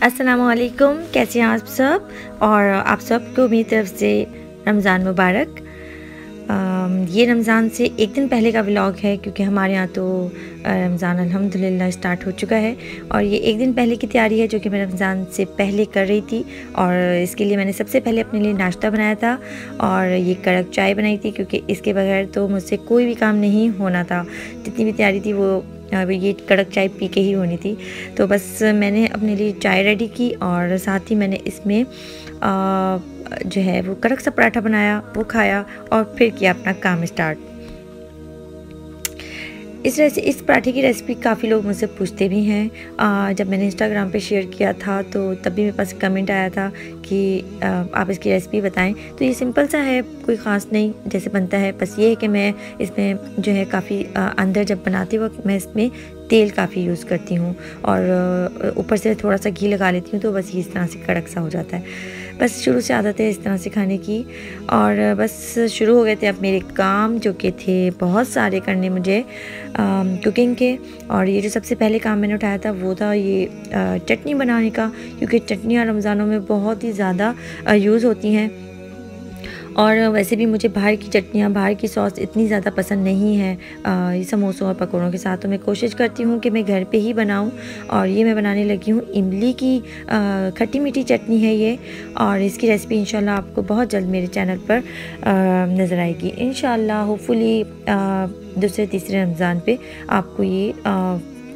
अस्सलामुअलैकुम, कैसे हैं आप सब। और आप सबको मेरी तरफ से रमज़ान मुबारक। ये रमज़ान से एक दिन पहले का व्लॉग है क्योंकि हमारे यहाँ तो रमज़ान अल्हम्दुलिल्लाह स्टार्ट हो चुका है और ये एक दिन पहले की तैयारी है जो कि मैं रमज़ान से पहले कर रही थी। और इसके लिए मैंने सबसे पहले अपने लिए नाश्ता बनाया था और ये कड़क चाय बनाई थी क्योंकि इसके बगैर तो मुझसे कोई भी काम नहीं होना था। जितनी भी तैयारी थी वो ये कड़क चाय पी के ही होनी थी। तो बस मैंने अपने लिए चाय रेडी की और साथ ही मैंने इसमें जो है वो कड़क सा पराठा बनाया, वो खाया और फिर किया अपना काम स्टार्ट। इस पराठे की रेसिपी काफ़ी लोग मुझसे पूछते भी हैं। जब मैंने इंस्टाग्राम पे शेयर किया था तो तब भी मेरे पास कमेंट आया था कि आप इसकी रेसिपी बताएं। तो ये सिंपल सा है, कोई ख़ास नहीं जैसे बनता है। बस ये है कि मैं इसमें जो है काफ़ी अंदर जब बनाती वक्त मैं इसमें तेल काफ़ी यूज़ करती हूँ और ऊपर से थोड़ा सा घी लगा लेती हूँ तो बस ये इस तरह से कड़क सा हो जाता है। बस शुरू से आदत है इस तरह से खाने की और बस शुरू हो गए थे अब मेरे काम जो कि थे बहुत सारे करने मुझे कुकिंग के। और ये जो सबसे पहले काम मैंने उठाया था वो था ये चटनी बनाने का, क्योंकि चटनियाँ रमज़ानों में बहुत ही ज़्यादा यूज़ होती हैं। और वैसे भी मुझे बाहर की चटनियाँ, बाहर की सॉस इतनी ज़्यादा पसंद नहीं है समोसों और पकौड़ों के साथ। तो मैं कोशिश करती हूँ कि मैं घर पे ही बनाऊँ और ये मैं बनाने लगी हूँ इमली की खट्टी मीठी चटनी है ये। और इसकी रेसिपी इंशाल्लाह आपको बहुत जल्द मेरे चैनल पर नज़र आएगी इंशाल्लाह। होपफुली दूसरे तीसरे रमज़ान पे आपको ये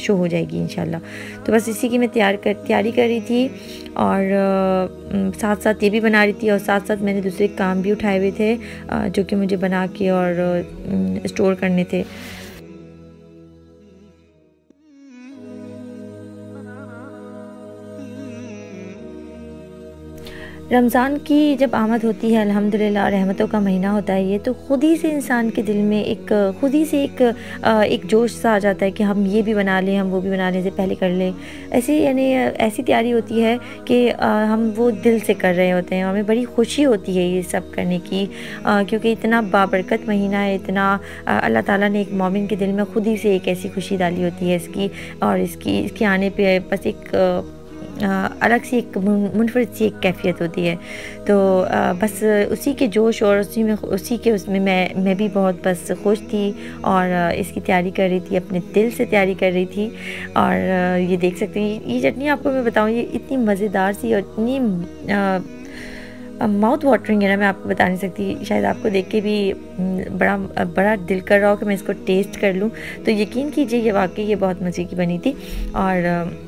शो हो जाएगी इंशाल्लाह। तो बस इसी की मैं तैयारी कर रही थी और साथ साथ ये भी बना रही थी और साथ साथ मैंने दूसरे काम भी उठाए हुए थे जो कि मुझे बना के और स्टोर करने थे। रमज़ान की जब आमद होती है अल्हम्दुलिल्लाह, रहमतों का महीना होता है ये, तो ख़ुद ही से इंसान के दिल में एक जोश सा आ जाता है कि हम ये भी बना लें, हम वो भी बनाने से पहले कर लें। ऐसी तैयारी होती है कि हम वो दिल से कर रहे होते हैं और हमें बड़ी खुशी होती है ये सब करने की क्योंकि इतना बाबरकत महीना है, इतना अल्लाह ताला ने एक मोमिन के दिल में ख़ुद ही से एक ऐसी खुशी डाली होती है इसकी। और इसके आने पे बस एक अलग सी एक मुनफरिद सी एक कैफियत होती है। तो बस उसी के जोश और उसमें मैं भी बहुत बस खुश थी और इसकी तैयारी कर रही थी, अपने दिल से तैयारी कर रही थी। और ये देख सकते हैं ये चटनी आपको मैं बताऊँ, ये इतनी मज़ेदार सी और इतनी माउथ वाटरिंग है ना, मैं आपको बता नहीं सकती। शायद आपको देख के भी बड़ा दिल कर रहा हो कि मैं इसको टेस्ट कर लूँ। तो यकीन कीजिए ये वाकई ये बहुत मज़े की बनी थी। और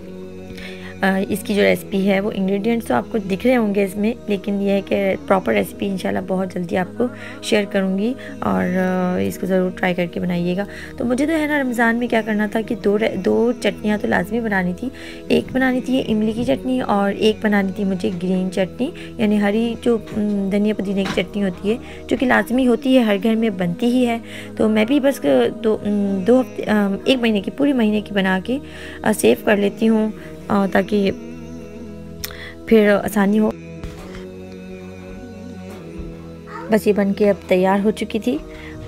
इसकी जो रेसिपी है वो इंग्रेडिएंट्स तो आपको दिख रहे होंगे इसमें, लेकिन यह है कि प्रॉपर रेसिपी इंशाल्लाह बहुत जल्दी आपको शेयर करूँगी और इसको ज़रूर ट्राई करके बनाइएगा। तो मुझे तो है ना रमज़ान में क्या करना था कि दो चटनियाँ तो लाजमी बनानी थी। एक बनानी थी ये इमली की चटनी और एक बनानी थी मुझे ग्रीन चटनी, यानी हरी जो धनिया पुदीने की चटनी होती है जो कि लाजमी होती है, हर घर में बनती ही है। तो मैं भी बस दो हफ्ते एक महीने की पूरी महीने की बना के सेव कर लेती हूँ ताकि फिर आसानी हो। बस ये बन के अब तैयार हो चुकी थी।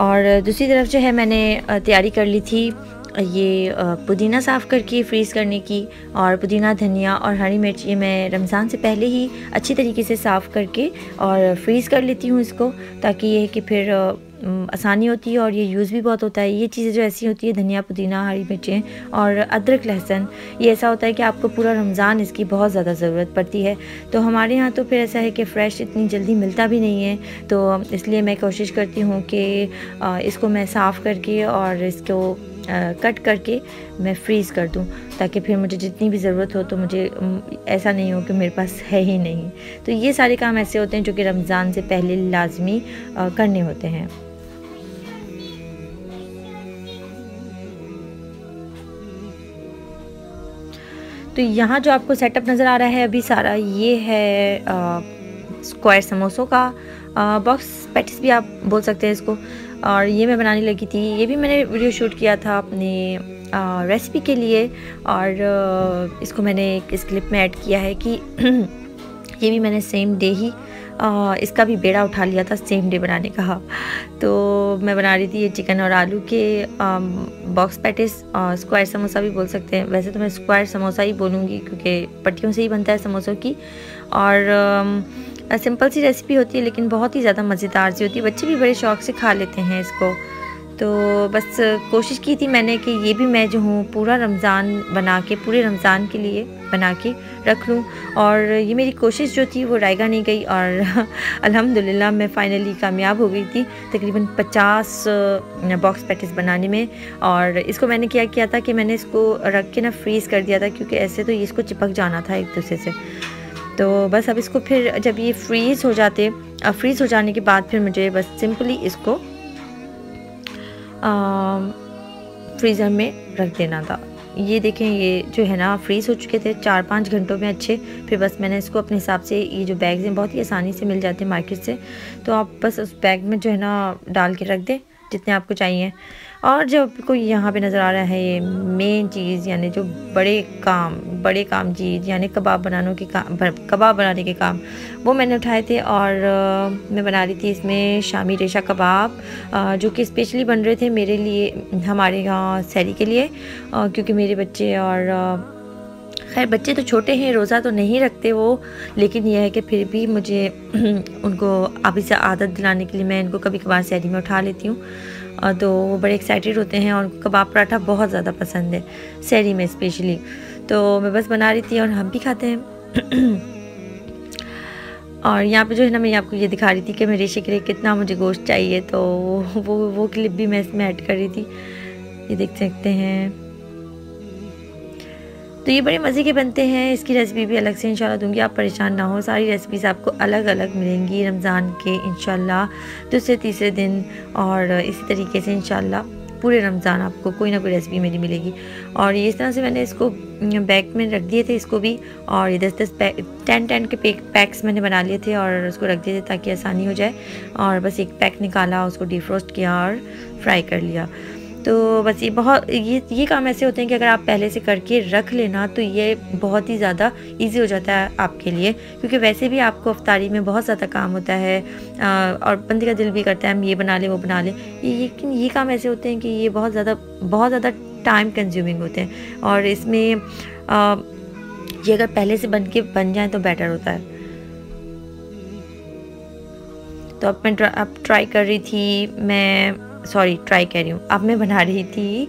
और दूसरी तरफ जो है मैंने तैयारी कर ली थी ये पुदीना साफ़ करके फ्रीज़ करने की। और पुदीना, धनिया और हरी मिर्च ये मैं रमज़ान से पहले ही अच्छी तरीके से साफ़ करके और फ्रीज़ कर लेती हूँ इसको, ताकि ये है कि फिर आसानी होती है और ये यूज़ भी बहुत होता है। ये चीज़ें जो ऐसी होती है धनिया, पुदीना, हरी मिर्चें और अदरक, लहसुन, ये ऐसा होता है कि आपको पूरा रमज़ान इसकी बहुत ज़्यादा ज़रूरत पड़ती है। तो हमारे यहाँ तो फिर ऐसा है कि फ़्रेश इतनी जल्दी मिलता भी नहीं है, तो इसलिए मैं कोशिश करती हूँ कि इसको मैं साफ़ करके और इसको कट करके मैं फ्रीज़ कर दूँ, ताकि फिर मुझे जितनी भी ज़रूरत हो तो मुझे ऐसा नहीं हो कि मेरे पास है ही नहीं। तो ये सारे काम ऐसे होते हैं जो कि रमज़ान से पहले लाजमी करने होते हैं। तो यहाँ जो आपको सेटअप नज़र आ रहा है अभी सारा, ये है स्क्वायर समोसों का बॉक्स पैटिस भी आप बोल सकते हैं इसको। और ये मैं बनाने लगी थी, ये भी मैंने वीडियो शूट किया था अपने रेसिपी के लिए और इसको मैंने इस क्लिप में ऐड किया है कि ये भी मैंने सेम डे ही इसका भी बेड़ा उठा लिया था सेम डे बनाने का। तो मैं बना रही थी ये चिकन और आलू के बॉक्स पैटिस, स्क्वायर समोसा भी बोल सकते हैं। वैसे तो मैं स्क्वायर समोसा ही बोलूँगी क्योंकि पट्टियों से ही बनता है समोसों की। और सिंपल सी रेसिपी होती है लेकिन बहुत ही ज़्यादा मज़ेदार सी होती है, बच्चे भी बड़े शौक़ से खा लेते हैं इसको। तो बस कोशिश की थी मैंने कि ये भी मैं जो हूँ पूरा रमज़ान बना के, पूरे रमज़ान के लिए बना के रख लूँ। और ये मेरी कोशिश जो थी वो रायगा नहीं गई और अल्हम्दुलिल्लाह मैं फ़ाइनली कामयाब हो गई थी तकरीबन 50 बॉक्स पैटिस बनाने में। और इसको मैंने क्या किया था कि मैंने इसको रख के ना फ्रीज़ कर दिया था, क्योंकि ऐसे तो ये इसको चिपक जाना था एक दूसरे से। तो बस अब इसको फिर जब ये फ्रीज़ हो जाने के बाद फिर मुझे बस सिंपली इसको फ्रीज़र में रख देना था। ये देखें, ये जो है ना फ्रीज़ हो चुके थे 4-5 घंटों में अच्छे। फिर बस मैंने इसको अपने हिसाब से, ये जो बैग्स हैं बहुत ही आसानी से मिल जाते हैं मार्केट से, तो आप बस उस बैग में जो है ना डाल के रख दें जितने आपको चाहिए। और जो आपको यहाँ पे नज़र आ रहा है ये मेन चीज़, यानी जो बड़े काम चीज़, यानी कबाब बनाने के काम, वो मैंने उठाए थे। और मैं बना रही थी इसमें शामी रेशा कबाब, जो कि स्पेशली बन रहे थे मेरे लिए, हमारे यहाँ सहरी के लिए, क्योंकि मेरे बच्चे, और खैर बच्चे तो छोटे हैं, रोज़ा तो नहीं रखते वो, लेकिन यह है कि फिर भी मुझे उनको अभी से आदत दिलाने के लिए मैं इनको कभी कभार सहरी में उठा लेती हूँ। तो वो बड़े एक्साइटेड होते हैं और उनको कबाब पराठा बहुत ज़्यादा पसंद है सहरी में स्पेशली। तो मैं बस बना रही थी और हम भी खाते हैं। और यहाँ पे जो है ना मैं आपको ये दिखा रही थी कि मेरे रेशे के लिए कितना मुझे गोश्त चाहिए, तो वो क्लिप भी मैं इसमें ऐड कर रही थी, ये देख सकते हैं। तो ये बड़े मज़े के बनते हैं। इसकी रेसिपी भी अलग से इंशाल्लाह दूंगी, आप परेशान ना हो। सारी रेसिपीज़ आपको अलग अलग मिलेंगी रमज़ान के इंशाल्लाह दूसरे तीसरे दिन, और इसी तरीके से इंशाल्लाह पूरे रमज़ान आपको कोई ना कोई रेसिपी मेरी मिलेगी। और ये इस तरह से मैंने इसको बैग में रख दिए थे इसको भी, और ये 10 के पैक्स मैंने बना लिए थे और उसको रख दिए थे ताकि आसानी हो जाए। और बस एक पैक निकाला, उसको डिफ्रोस्ट किया और फ्राई कर लिया। तो बस ये काम ऐसे होते हैं कि अगर आप पहले से करके रख लेना तो ये बहुत ही ज़्यादा इजी हो जाता है आपके लिए, क्योंकि वैसे भी आपको अफ्तारी में बहुत ज़्यादा काम होता है, और बंदे का दिल भी करता है हम ये बना लें वो बना लें। लेकिन ये काम ऐसे होते हैं कि ये बहुत ज़्यादा टाइम कंज्यूमिंग होते हैं, और इसमें ये अगर पहले से बन जाए तो बेटर होता है। तो अब ट्राई कर रही थी अब मैं बना रही थी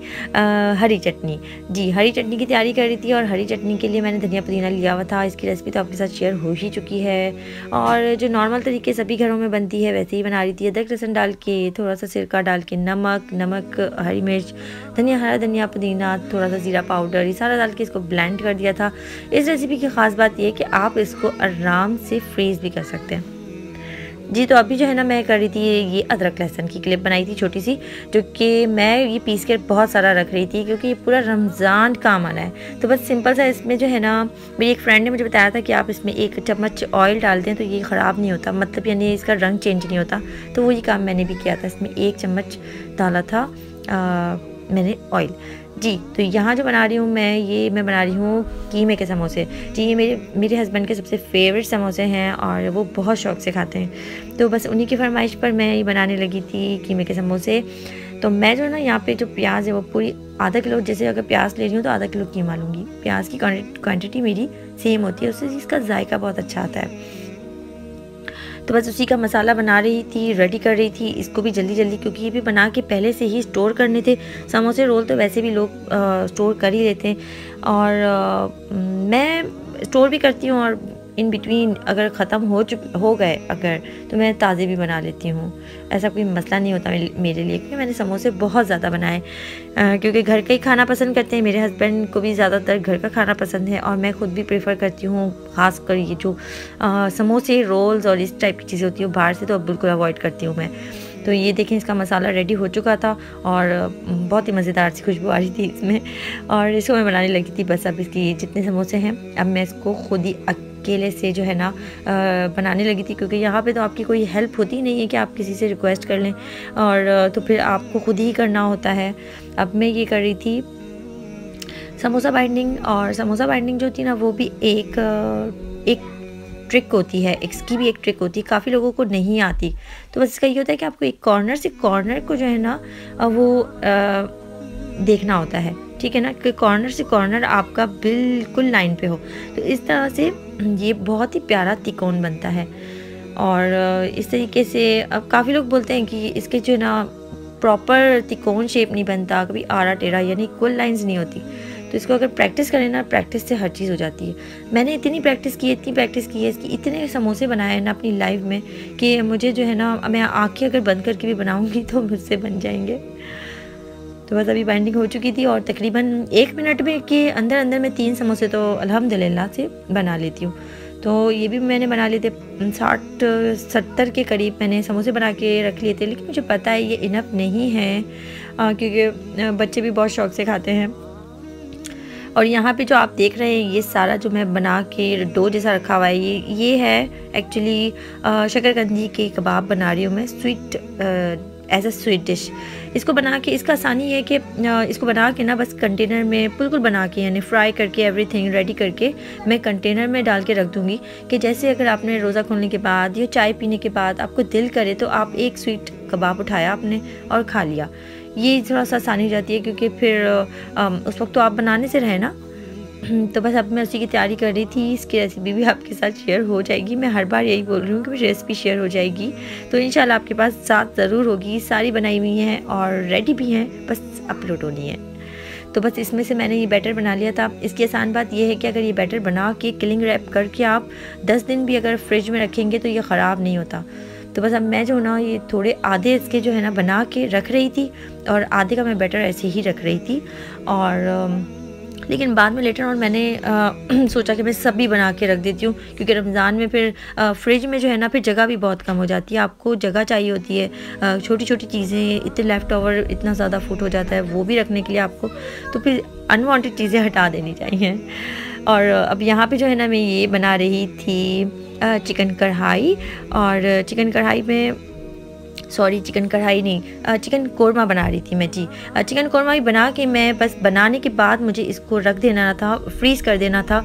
हरी चटनी। जी, हरी चटनी की तैयारी कर रही थी, और हरी चटनी के लिए मैंने धनिया पुदीना लिया हुआ था। इसकी रेसिपी तो आपके साथ शेयर हो ही चुकी है, और जो नॉर्मल तरीके सभी घरों में बनती है वैसे ही बना रही थी। अदरक लहसुन डाल के, थोड़ा सा सिरका डाल के, नमक, हरी मिर्च, हरा धनिया पुदीना, थोड़ा सा ज़ीरा पाउडर, ये सारा डाल के इसको ब्लेंड कर दिया था। इस रेसिपी की ख़ास बात यह है कि आप इसको आराम से फ्रीज़ भी कर सकते हैं। जी, तो अभी जो है ना मैं कर रही थी ये अदरक लहसुन की क्लिप बनाई थी छोटी सी, जो कि मैं ये पीस कर बहुत सारा रख रही थी क्योंकि ये पूरा रमज़ान काम आना है। तो बस सिंपल सा इसमें जो है ना, मेरी एक फ्रेंड ने मुझे बताया था कि आप इसमें 1 चम्मच ऑयल डाल दें तो ये ख़राब नहीं होता, मतलब यानी इसका रंग चेंज नहीं होता। तो वही काम मैंने भी किया था, इसमें 1 चम्मच डाला था मैंने ऑयल। जी, तो यहाँ जो बना रही हूँ मैं बना रही हूँ कीमे के समोसे। जी, ये मेरे हस्बैंड के सबसे फेवरेट समोसे हैं और वो बहुत शौक़ से खाते हैं। तो बस उन्हीं की फरमाइश पर मैं ये बनाने लगी थी कीमे के समोसे। तो मैं जो है ना यहाँ पे जो प्याज है वो पूरी आधा किलो, जैसे अगर प्याज ले रही हूँ तो आधा किलो कीमा लूँगी। प्याज की क्वान्टिटी मेरी सेम होती है, उससे इसका जायका बहुत अच्छा आता है। तो बस उसी का मसाला बना रही थी, रेडी कर रही थी इसको भी जल्दी, क्योंकि ये भी बना के पहले से ही स्टोर करने थे। समोसे रोल तो वैसे भी लोग स्टोर कर ही लेते हैं, और मैं स्टोर भी करती हूँ, और इन बिटवीन अगर ख़त्म हो गए अगर, तो मैं ताज़े भी बना लेती हूँ। ऐसा कोई मसला नहीं होता मेरे लिए, क्योंकि मैंने समोसे बहुत ज़्यादा बनाए, क्योंकि घर का ही खाना पसंद करते हैं। मेरे हस्बैंड को भी ज़्यादातर घर का खाना पसंद है, और मैं ख़ुद भी प्रेफर करती हूँ। ख़ास कर ये जो समोसे, रोल्स और इस टाइप की चीज़ें होती हैं बाहर से तो बिल्कुल अवॉइड करती हूँ मैं। तो ये देखें, इसका मसाला रेडी हो चुका था और बहुत ही मज़ेदार सी खुशबू आ रही थी इसमें, और इसको मैं बनाने लगी थी। बस अब इसकी जितने समोसे हैं अब मैं इसको खुद ही अकेले से जो है ना बनाने लगी थी, क्योंकि यहाँ पे तो आपकी कोई हेल्प होती नहीं है कि आप किसी से रिक्वेस्ट कर लें, और तो फिर आपको खुद ही करना होता है। अब मैं ये कर रही थी समोसा बाइंडिंग, और समोसा बाइंडिंग जो थी ना वो भी एक ट्रिक होती है, इसकी भी एक ट्रिक होती है, काफ़ी लोगों को नहीं आती। तो बस इसका ये होता है कि आपको एक कॉर्नर से कॉर्नर को जो है ना वो देखना होता है, ठीक है ना, कि कॉर्नर से कॉर्नर आपका बिल्कुल लाइन पे हो। तो इस तरह से ये बहुत ही प्यारा तिकोन बनता है। और इस तरीके से अब काफ़ी लोग बोलते हैं कि इसके जो है ना प्रॉपर तिकोन शेप नहीं बनता, कभी आड़ा टेढ़ा यानी इक्वल लाइंस नहीं होती। तो इसको अगर प्रैक्टिस करें ना, प्रैक्टिस से हर चीज़ हो जाती है। मैंने इतनी प्रैक्टिस की है इसकी, इतने समोसे बनाए हैं ना अपनी लाइफ में कि मुझे जो है ना, मैं आँखें अगर बंद करके भी बनाऊँगी तो मुझसे बन जाएंगे। तो बस अभी बाइंडिंग हो चुकी थी और तकरीबन 1 मिनट में के अंदर अंदर मैं 3 समोसे तो अल्हम्दुलिल्लाह से बना लेती हूँ। तो ये भी मैंने बना लिए थे 60-70 के करीब मैंने समोसे बना के रख लिए थे। लेकिन मुझे पता है ये इनफ नहीं है, क्योंकि बच्चे भी बहुत शौक़ से खाते हैं। और यहाँ पे जो आप देख रहे हैं ये सारा जो मैं बना के डो जैसा रखा हुआ है, ये है एक्चुअली शकरकंदी के कबाब बना रही हूँ मैं, sweet as a sweet dish. इसको बना के, इसका आसानी है कि इसको बना के ना बस कंटेनर में बिल्कुल बना के, यानी फ्राई करके एवरीथिंग रेडी करके मैं कंटेनर में डाल के रख दूँगी कि जैसे अगर आपने रोज़ा खोलने के बाद या चाय पीने के बाद आपको दिल करे तो आप एक स्वीट कबाब उठाया आपने और खा लिया। ये थोड़ा सा आसानी हो जाती है, क्योंकि फिर उस वक्त तो आप बनाने से रहे ना। तो बस अब मैं उसी की तैयारी कर रही थी। इसकी रेसिपी भी आपके साथ शेयर हो जाएगी। मैं हर बार यही बोल रही हूँ कि रेसिपी शेयर हो जाएगी, तो इंशाल्लाह आपके पास साथ ज़रूर होगी। सारी बनाई हुई हैं और रेडी भी हैं, बस अपलोड होनी है। तो बस इसमें से मैंने ये बैटर बना लिया था। इसकी आसान बात यह है कि अगर ये बैटर बना के क्लिंग रैप करके आप 10 दिन भी अगर फ्रिज में रखेंगे तो ये ख़राब नहीं होता। तो बस अब मैं जो ना ये थोड़े आधे इसके जो है ना बना के रख रही थी और आधे का मैं बैटर ऐसे ही रख रही थी। और लेकिन बाद में लेटर ऑन मैंने सोचा कि मैं सभी बना के रख देती हूँ, क्योंकि रमज़ान में फिर फ्रिज में जो है ना फिर जगह भी बहुत कम हो जाती है, आपको जगह चाहिए होती है। छोटी छोटी चीज़ें, इतने लेफ़्ट ओवर इतना ज़्यादा फूड हो जाता है वो भी रखने के लिए आपको, तो फिर अनवांटेड चीज़ें हटा देनी चाहिए। और अब यहाँ पे जो है ना मैं ये बना रही थी चिकन कढ़ाई। और चिकन कढ़ाई में चिकन कढ़ाई नहीं, चिकन कोरमा बना रही थी मैं जी। चिकन कोरमा भी बना के मैं बस बनाने के बाद मुझे इसको रख देना था, फ्रीज़ कर देना था।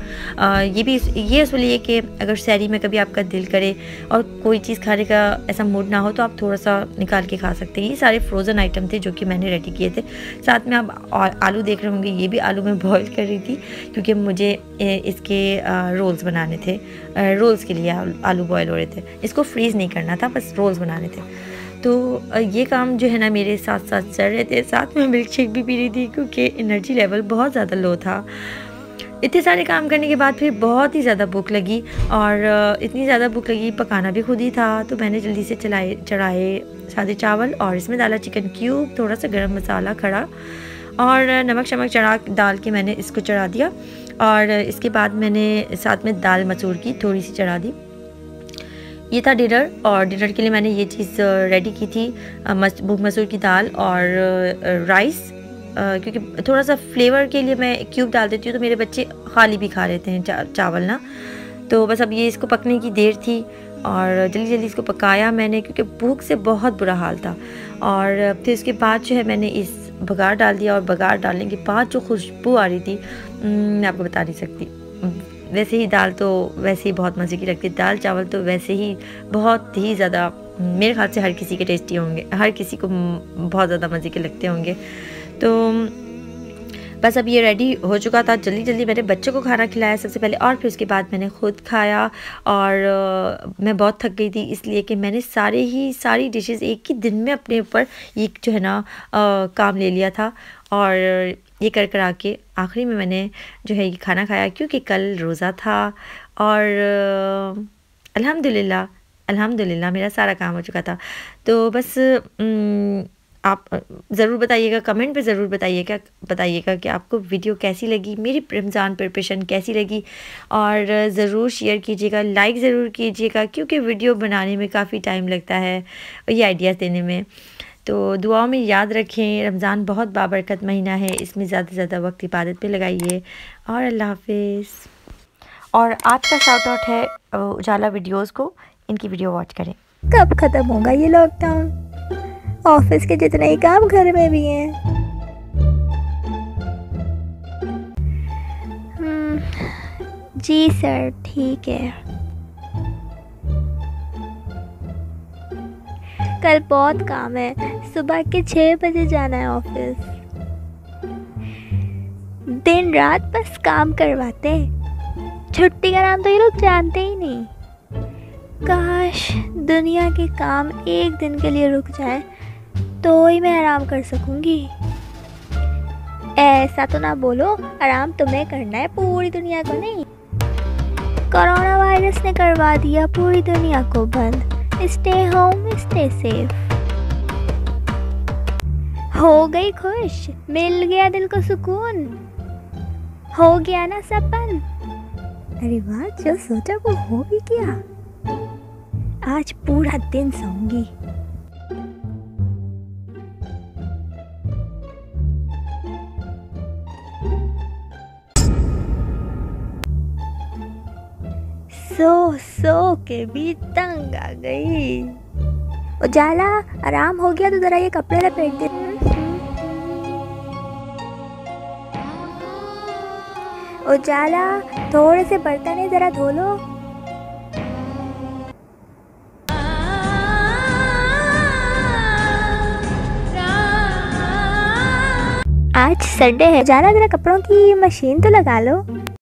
ये इसलिए कि अगर सहरी में कभी आपका दिल करे और कोई चीज़ खाने का ऐसा मूड ना हो तो आप थोड़ा सा निकाल के खा सकते हैं। ये सारे फ्रोज़न आइटम थे जो कि मैंने रेडी किए थे। साथ में आप आलू देख रहे होंगे, ये भी आलू मैं बॉयल कर रही थी क्योंकि मुझे इसके रोल्स बनाने थे। रोल्स के लिए आलू बॉयल हो रहे थे, इसको फ्रीज़ नहीं करना था, बस रोल्स बनाने थे। तो ये काम जो है ना मेरे साथ साथ चल रहे थे। साथ में मिल्क शेक भी पी रही थी क्योंकि एनर्जी लेवल बहुत ज़्यादा लो था। इतने सारे काम करने के बाद फिर बहुत ही ज़्यादा भूख लगी, और इतनी ज़्यादा भूख लगी, पकाना भी खुद ही था, तो मैंने जल्दी से चढ़ाए सादे चावल और इसमें डाला चिकन क्यूब, थोड़ा सा गरम मसाला खड़ा और नमक शमक डाल के मैंने इसको चढ़ा दिया। और इसके बाद मैंने साथ में दाल मसूर की थोड़ी सी चढ़ा दी। ये था डिनर, और डिनर के लिए मैंने ये चीज़ रेडी की थी, मूंग मसूर की दाल और राइस, क्योंकि थोड़ा सा फ्लेवर के लिए मैं क्यूब डाल देती हूँ तो मेरे बच्चे खाली भी खा लेते हैं चावल ना। तो बस अब ये इसको पकने की देर थी और जल्दी जल्दी इसको पकाया मैंने, क्योंकि भूख से बहुत बुरा हाल था। और फिर इसके बाद जो है मैंने इस बघार डाल दिया, और बघार डालने के बाद जो खुशबू आ रही थी मैं आपको बता नहीं सकती। वैसे ही दाल तो वैसे ही बहुत मज़े की लगती है, दाल चावल तो वैसे ही बहुत ही ज़्यादा, मेरे ख्याल से हर किसी के टेस्टी होंगे, हर किसी को बहुत ज़्यादा मज़े के लगते होंगे। तो बस अब ये रेडी हो चुका था। जल्दी जल्दी मैंने बच्चों को खाना खिलाया सबसे पहले, और फिर उसके बाद मैंने खुद खाया। और मैं बहुत थक गई थी, इसलिए कि मैंने सारी डिशेस एक ही दिन में अपने ऊपर ये जो है ना काम ले लिया था। और ये कर आके आखिरी में मैंने जो है ये खाना खाया, क्योंकि कल रोज़ा था। और अल्हम्दुलिल्लाह मेरा सारा काम हो चुका था। तो बस आप ज़रूर बताइएगा, कमेंट पे ज़रूर बताइएगा कि आपको वीडियो कैसी लगी, मेरी रमज़ान प्रिपरेशन कैसी लगी। और ज़रूर शेयर कीजिएगा, लाइक ज़रूर कीजिएगा, क्योंकि वीडियो बनाने में काफ़ी टाइम लगता है ये आइडियाज़ देने में। तो दुआओं में याद रखें, रमज़ान बहुत बाबरकत महीना है, इसमें ज़्यादा से ज़्यादा वक्त इबादत पे लगाइए। और अल्लाह हाफिज़। और आज का शाउट आउट है उजाला वीडियोज़ को, इनकी वीडियो वॉच करें। कब ख़त्म होगा ये लॉकडाउन? ऑफिस के जितने ही काम घर में भी हैं। जी सर, ठीक है। कल बहुत काम है, सुबह के 6 बजे जाना है ऑफिस। दिन रात बस काम करवाते, छुट्टी का नाम तो ये लोग जानते ही नहीं। काश दुनिया के काम एक दिन के लिए रुक जाए तो ही मैं आराम कर सकूंगी। ऐसा तो ना बोलो आराम तुम्हें करना है, पूरी दुनिया को नहीं। कोरोना वायरस ने करवा दिया पूरी दुनिया को बंद। Stay home, stay safe. हो गई खुश, मिल गया दिल को सुकून, हो गया ना सपन। अरे वाह, जो सोचा वो हो भी गया। आज पूरा दिन सोऊंगी। सो के भी तंग आ गई। उजाला, आराम हो गया तो जरा ये कपड़े लपेट दे। उजाला, थोड़े से बर्तन है, जरा धो लो। आज संडे है, उजाला जरा कपड़ों की मशीन तो लगा लो।